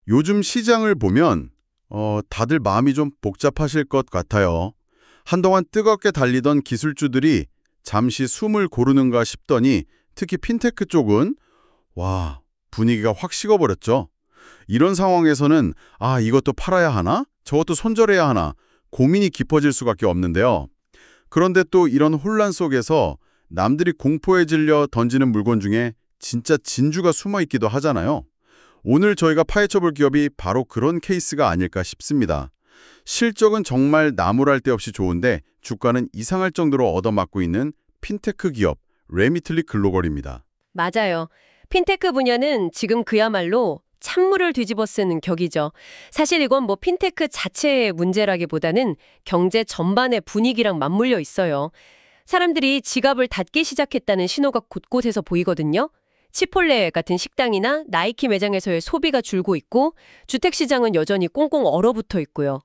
요즘 시장을 보면 다들 마음이 좀 복잡하실 것 같아요. 한동안 뜨겁게 달리던 기술주들이 잠시 숨을 고르는가 싶더니 특히 핀테크 쪽은 와, 분위기가 확 식어버렸죠. 이런 상황에서는 이것도 팔아야 하나? 저것도 손절해야 하나? 고민이 깊어질 수밖에 없는데요. 그런데 또 이런 혼란 속에서 남들이 공포에 질려 던지는 물건 중에 진짜 진주가 숨어 있기도 하잖아요. 오늘 저희가 파헤쳐볼 기업이 바로 그런 케이스가 아닐까 싶습니다. 실적은 정말 나무랄 데 없이 좋은데 주가는 이상할 정도로 얻어맞고 있는 핀테크 기업 레미틀리 글로벌입니다. 맞아요. 핀테크 분야는 지금 그야말로 찬물을 뒤집어 쓰는 격이죠. 사실 이건 뭐 핀테크 자체의 문제라기보다는 경제 전반의 분위기랑 맞물려 있어요. 사람들이 지갑을 닫기 시작했다는 신호가 곳곳에서 보이거든요. 치폴레 같은 식당이나 나이키 매장에서의 소비가 줄고 있고 주택시장은 여전히 꽁꽁 얼어붙어 있고요.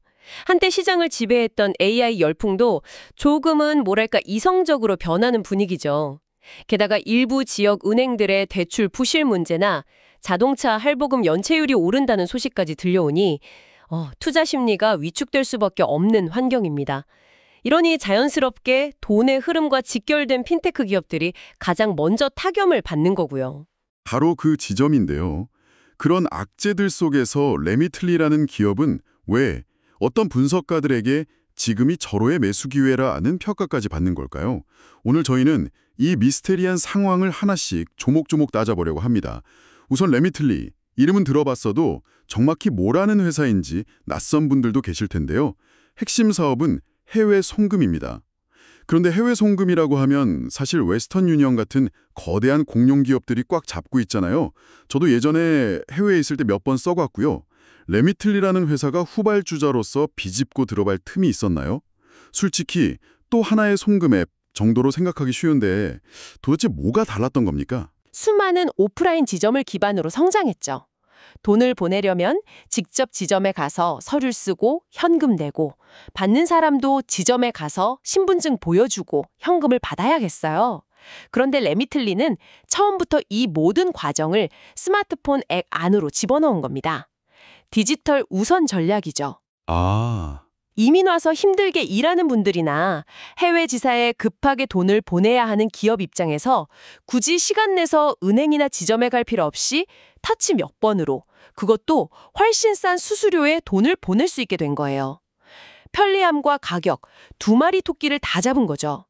한때 시장을 지배했던 AI 열풍도 조금은 뭐랄까 이성적으로 변하는 분위기죠. 게다가 일부 지역 은행들의 대출 부실 문제나 자동차 할부금 연체율이 오른다는 소식까지 들려오니 투자 심리가 위축될 수밖에 없는 환경입니다. 이러니 자연스럽게 돈의 흐름과 직결된 핀테크 기업들이 가장 먼저 타격을 받는 거고요. 바로 그 지점인데요. 그런 악재들 속에서 레미틀리라는 기업은 왜 어떤 분석가들에게 지금이 절호의 매수 기회라는 평가까지 받는 걸까요? 오늘 저희는 이 미스테리한 상황을 하나씩 조목조목 따져보려고 합니다. 우선 레미틀리, 이름은 들어봤어도 정확히 뭐라는 회사인지 낯선 분들도 계실 텐데요. 핵심 사업은 해외 송금입니다. 그런데 해외 송금이라고 하면 사실 웨스턴 유니언 같은 거대한 공룡 기업들이 꽉 잡고 있잖아요. 저도 예전에 해외에 있을 때 몇 번 써봤고요. 레미틀리라는 회사가 후발주자로서 비집고 들어갈 틈이 있었나요? 솔직히 또 하나의 송금 앱 정도로 생각하기 쉬운데 도대체 뭐가 달랐던 겁니까? 수많은 오프라인 지점을 기반으로 성장했죠. 돈을 보내려면 직접 지점에 가서 서류 쓰고 현금 내고 받는 사람도 지점에 가서 신분증 보여주고 현금을 받아야겠어요. 그런데 레미틀리는 처음부터 이 모든 과정을 스마트폰 앱 안으로 집어넣은 겁니다. 디지털 우선 전략이죠. 이민 와서 힘들게 일하는 분들이나 해외 지사에 급하게 돈을 보내야 하는 기업 입장에서 굳이 시간 내서 은행이나 지점에 갈 필요 없이 터치 몇 번으로, 그것도 훨씬 싼 수수료에 돈을 보낼 수 있게 된 거예요. 편리함과 가격, 두 마리 토끼를 다 잡은 거죠.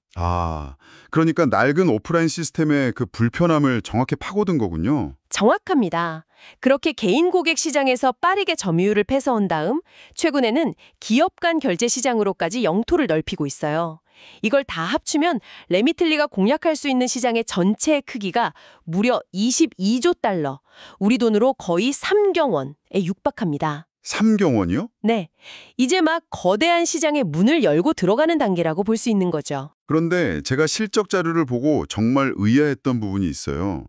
그러니까 낡은 오프라인 시스템의 그 불편함을 정확히 파고든 거군요. 정확합니다. 그렇게 개인 고객 시장에서 빠르게 점유율을 뺏어온 다음 최근에는 기업 간 결제 시장으로까지 영토를 넓히고 있어요. 이걸 다 합치면 레미틀리가 공략할 수 있는 시장의 전체 크기가 무려 22조 달러, 우리 돈으로 거의 3경원에 육박합니다. 3경원이요? 네, 이제 막 거대한 시장의 문을 열고 들어가는 단계라고 볼 수 있는 거죠. 그런데 제가 실적 자료를 보고 정말 의아했던 부분이 있어요.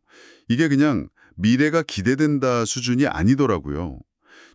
이게 그냥 미래가 기대된다 수준이 아니더라고요.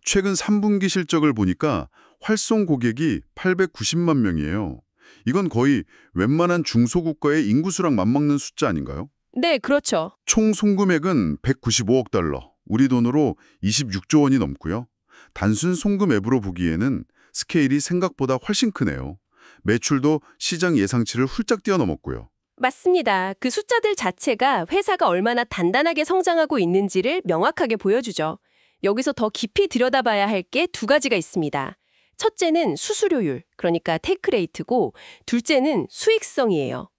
최근 3분기 실적을 보니까 활송 고객이 890만 명이에요. 이건 거의 웬만한 중소국가의 인구수랑 맞먹는 숫자 아닌가요? 네, 그렇죠. 총 송금액은 195억 달러, 우리 돈으로 26조 원이 넘고요. 단순 송금 앱으로 보기에는 스케일이 생각보다 훨씬 크네요. 매출도 시장 예상치를 훌쩍 뛰어넘었고요. 맞습니다. 그 숫자들 자체가 회사가 얼마나 단단하게 성장하고 있는지를 명확하게 보여주죠. 여기서 더 깊이 들여다봐야 할 게 두 가지가 있습니다. 첫째는 수수료율, 그러니까 테이크레이트고 둘째는 수익성이에요.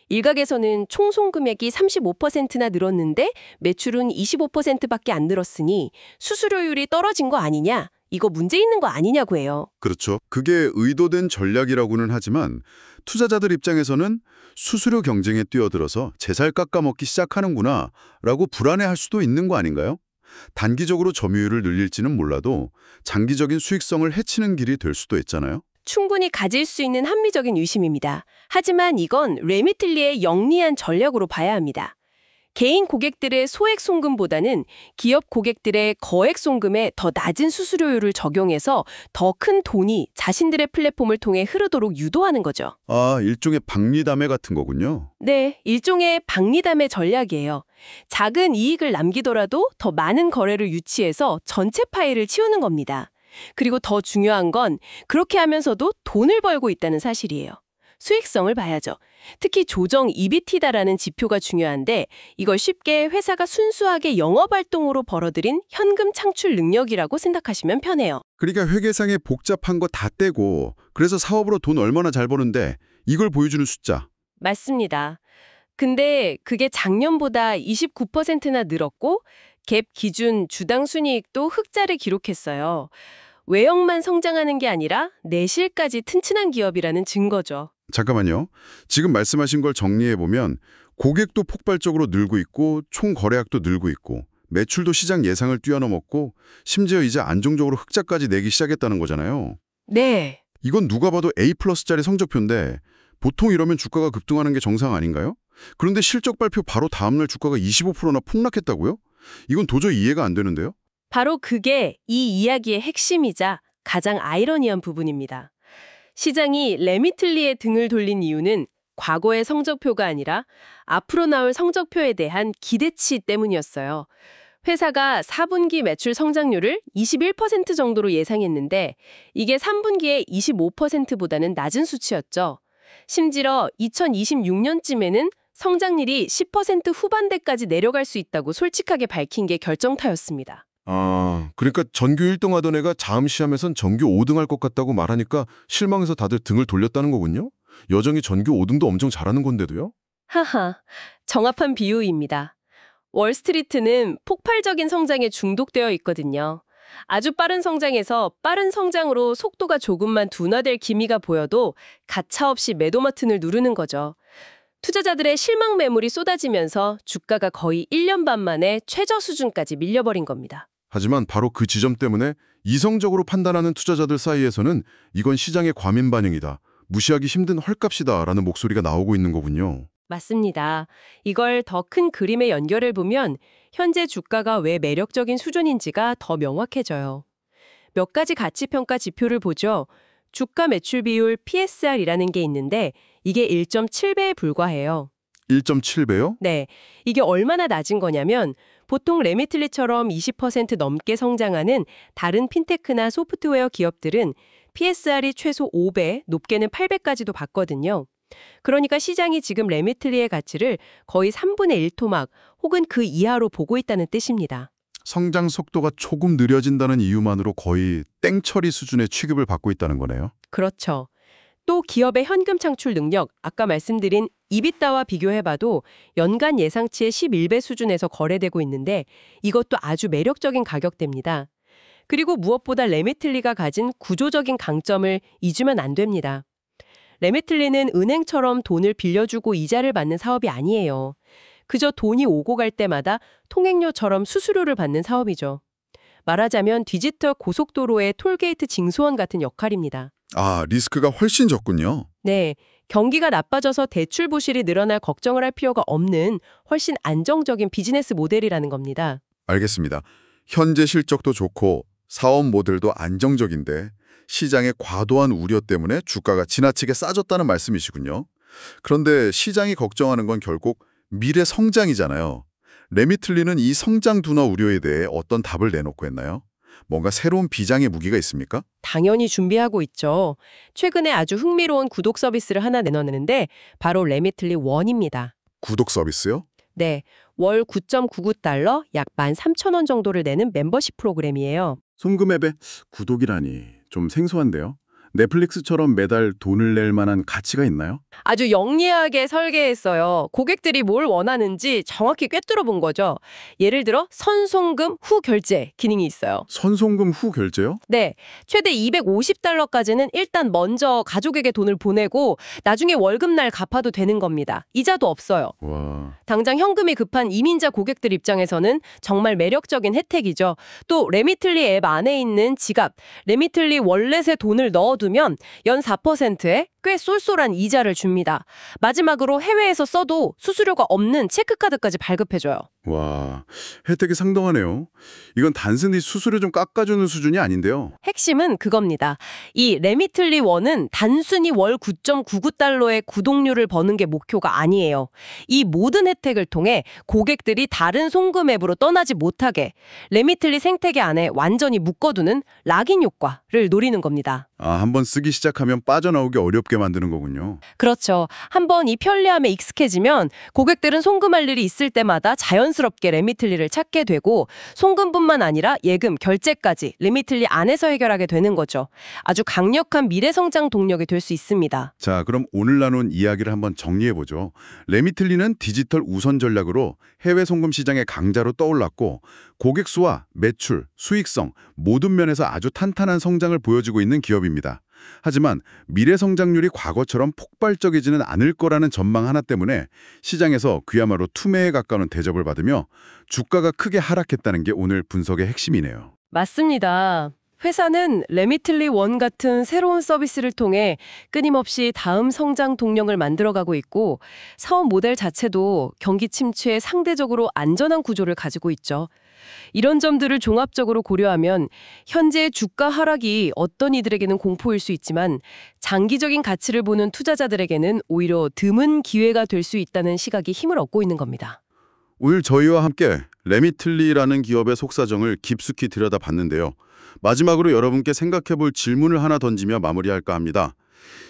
일각에서는 총 송금액이 35%나 늘었는데 매출은 25%밖에 안 늘었으니 수수료율이 떨어진 거 아니냐? 이거 문제 있는 거 아니냐고 해요. 그렇죠. 그게 의도된 전략이라고는 하지만 투자자들 입장에서는 수수료 경쟁에 뛰어들어서 제살 깎아먹기 시작하는구나 라고 불안해할 수도 있는 거 아닌가요? 단기적으로 점유율을 늘릴지는 몰라도 장기적인 수익성을 해치는 길이 될 수도 있잖아요. 충분히 가질 수 있는 합리적인 유심입니다. 하지만 이건 레미틀리의 영리한 전략으로 봐야 합니다. 개인 고객들의 소액 송금보다는 기업 고객들의 거액 송금에 더 낮은 수수료율을 적용해서 더 큰 돈이 자신들의 플랫폼을 통해 흐르도록 유도하는 거죠. 아, 일종의 박리담회 같은 거군요. 네, 일종의 박리담의 전략이에요. 작은 이익을 남기더라도 더 많은 거래를 유치해서 전체 파일을 치우는 겁니다. 그리고 더 중요한 건 그렇게 하면서도 돈을 벌고 있다는 사실이에요. 수익성을 봐야죠. 특히 조정 EBITDA라는 지표가 중요한데 이걸 쉽게 회사가 순수하게 영업활동으로 벌어들인 현금 창출 능력이라고 생각하시면 편해요. 그러니까 회계상에 복잡한 거 다 떼고 그래서 사업으로 돈 얼마나 잘 버는데 이걸 보여주는 숫자. 맞습니다. 근데 그게 작년보다 29%나 늘었고 갭 기준 주당 순이익도 흑자를 기록했어요. 외형만 성장하는 게 아니라 내실까지 튼튼한 기업이라는 증거죠. 잠깐만요. 지금 말씀하신 걸 정리해보면 고객도 폭발적으로 늘고 있고 총 거래액도 늘고 있고 매출도 시장 예상을 뛰어넘었고 심지어 이제 안정적으로 흑자까지 내기 시작했다는 거잖아요. 네. 이건 누가 봐도 A+짜리 성적표인데 보통 이러면 주가가 급등하는 게 정상 아닌가요? 그런데 실적 발표 바로 다음날 주가가 25%나 폭락했다고요? 이건 도저히 이해가 안 되는데요? 바로 그게 이 이야기의 핵심이자 가장 아이러니한 부분입니다. 시장이 레미틀리의 등을 돌린 이유는 과거의 성적표가 아니라 앞으로 나올 성적표에 대한 기대치 때문이었어요. 회사가 4분기 매출 성장률을 21% 정도로 예상했는데 이게 3분기에 25%보다는 낮은 수치였죠. 심지어 2026년쯤에는 성장률이 10% 후반대까지 내려갈 수 있다고 솔직하게 밝힌 게 결정타였습니다. 아, 그러니까 전교 1등 하던 애가 자음 시험에선 전교 5등 할 것 같다고 말하니까 실망해서 다들 등을 돌렸다는 거군요? 여정이 전교 5등도 엄청 잘하는 건데도요? 하하, 정확한 비유입니다. 월스트리트는 폭발적인 성장에 중독되어 있거든요. 아주 빠른 성장에서 빠른 성장으로 속도가 조금만 둔화될 기미가 보여도 가차없이 매도 버튼을 누르는 거죠. 투자자들의 실망 매물이 쏟아지면서 주가가 거의 1년 반 만에 최저 수준까지 밀려버린 겁니다. 하지만 바로 그 지점 때문에 이성적으로 판단하는 투자자들 사이에서는 이건 시장의 과민 반응이다, 무시하기 힘든 헐값이다 라는 목소리가 나오고 있는 거군요. 맞습니다. 이걸 더 큰 그림에 연결해 보면 현재 주가가 왜 매력적인 수준인지가 더 명확해져요. 몇 가지 가치평가 지표를 보죠. 주가 매출 비율 PSR이라는 게 있는데 이게 1.7배에 불과해요. 1.7배요? 네, 이게 얼마나 낮은 거냐면 보통 레미틀리처럼 20% 넘게 성장하는 다른 핀테크나 소프트웨어 기업들은 PSR이 최소 5배, 높게는 8배까지도 봤거든요. 그러니까 시장이 지금 레미틀리의 가치를 거의 3분의 1 토막 혹은 그 이하로 보고 있다는 뜻입니다. 성장 속도가 조금 느려진다는 이유만으로 거의 땡처리 수준의 취급을 받고 있다는 거네요. 그렇죠. 또 기업의 현금 창출 능력, 아까 말씀드린 EBITDA와 비교해봐도 연간 예상치의 11배 수준에서 거래되고 있는데 이것도 아주 매력적인 가격대입니다. 그리고 무엇보다 레미틀리가 가진 구조적인 강점을 잊으면 안 됩니다. 레미틀리는 은행처럼 돈을 빌려주고 이자를 받는 사업이 아니에요. 그저 돈이 오고 갈 때마다 통행료처럼 수수료를 받는 사업이죠. 말하자면 디지털 고속도로의 톨게이트 징수원 같은 역할입니다. 아, 리스크가 훨씬 적군요. 네, 경기가 나빠져서 대출 부실이 늘어날 걱정을 할 필요가 없는 훨씬 안정적인 비즈니스 모델이라는 겁니다. 알겠습니다. 현재 실적도 좋고 사업 모델도 안정적인데 시장의 과도한 우려 때문에 주가가 지나치게 싸졌다는 말씀이시군요. 그런데 시장이 걱정하는 건 결국 미래 성장이잖아요. 레미틀리는 이 성장 둔화 우려에 대해 어떤 답을 내놓고 했나요? 뭔가 새로운 비장의 무기가 있습니까? 당연히 준비하고 있죠. 최근에 아주 흥미로운 구독 서비스를 하나 내놓는데 바로 레미틀리 원입니다. 구독 서비스요? 네, 월 9.99달러, 약 13,000원 정도를 내는 멤버십 프로그램이에요. 송금 앱에 구독이라니 좀 생소한데요. 넷플릭스처럼 매달 돈을 낼 만한 가치가 있나요? 아주 영리하게 설계했어요. 고객들이 뭘 원하는지 정확히 꿰뚫어 본 거죠. 예를 들어 선송금 후 결제 기능이 있어요. 선송금 후 결제요? 네, 최대 250달러까지는 일단 먼저 가족에게 돈을 보내고 나중에 월급날 갚아도 되는 겁니다. 이자도 없어요. 와, 당장 현금이 급한 이민자 고객들 입장에서는 정말 매력적인 혜택이죠. 또 레미틀리 앱 안에 있는 지갑, 레미틀리 월렛에 돈을 넣어두면 연 4%에 꽤 쏠쏠한 이자를 줍니다. 마지막으로 해외에서 써도 수수료가 없는 체크카드까지 발급해줘요. 와, 혜택이 상당하네요. 이건 단순히 수수료 좀 깎아주는 수준이 아닌데요. 핵심은 그겁니다. 이 레미틀리 원은 단순히 월 9.99달러의 구독료를 버는 게 목표가 아니에요. 이 모든 혜택을 통해 고객들이 다른 송금 앱으로 떠나지 못하게 레미틀리 생태계 안에 완전히 묶어두는 락인 효과를 노리는 겁니다. 한번 쓰기 시작하면 빠져나오기 어렵게 만드는 거군요. 그렇죠. 한번 이 편리함에 익숙해지면 고객들은 송금할 일이 있을 때마다 자연스럽게 레미틀리를 찾게 되고 송금뿐만 아니라 예금, 결제까지 레미틀리 안에서 해결하게 되는 거죠. 아주 강력한 미래 성장 동력이 될 수 있습니다. 자, 그럼 오늘 나눈 이야기를 한번 정리해보죠. 레미틀리는 디지털 우선 전략으로 해외 송금 시장의 강자로 떠올랐고 고객 수와 매출, 수익성 모든 면에서 아주 탄탄한 성장을 보여주고 있는 기업입니다. 하지만 미래 성장률이 과거처럼 폭발적이지는 않을 거라는 전망 하나 때문에 시장에서 그야말로 투매에 가까운 대접을 받으며 주가가 크게 하락했다는 게 오늘 분석의 핵심이네요. 맞습니다. 회사는 레미틀리 원 같은 새로운 서비스를 통해 끊임없이 다음 성장 동력을 만들어가고 있고 사업 모델 자체도 경기 침체에 상대적으로 안전한 구조를 가지고 있죠. 이런 점들을 종합적으로 고려하면 현재 주가 하락이 어떤 이들에게는 공포일 수 있지만 장기적인 가치를 보는 투자자들에게는 오히려 드문 기회가 될 수 있다는 시각이 힘을 얻고 있는 겁니다. 오늘 저희와 함께 레미틀리라는 기업의 속사정을 깊숙이 들여다봤는데요. 마지막으로 여러분께 생각해볼 질문을 하나 던지며 마무리할까 합니다.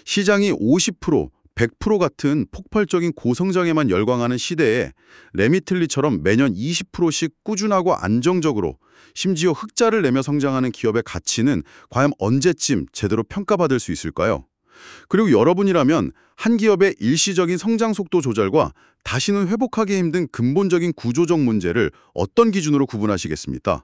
시장이 50%, 100% 같은 폭발적인 고성장에만 열광하는 시대에 레미틀리처럼 매년 20%씩 꾸준하고 안정적으로 심지어 흑자를 내며 성장하는 기업의 가치는 과연 언제쯤 제대로 평가받을 수 있을까요? 그리고 여러분이라면 한 기업의 일시적인 성장 속도 조절과 다시는 회복하기 힘든 근본적인 구조적 문제를 어떤 기준으로 구분하시겠습니까?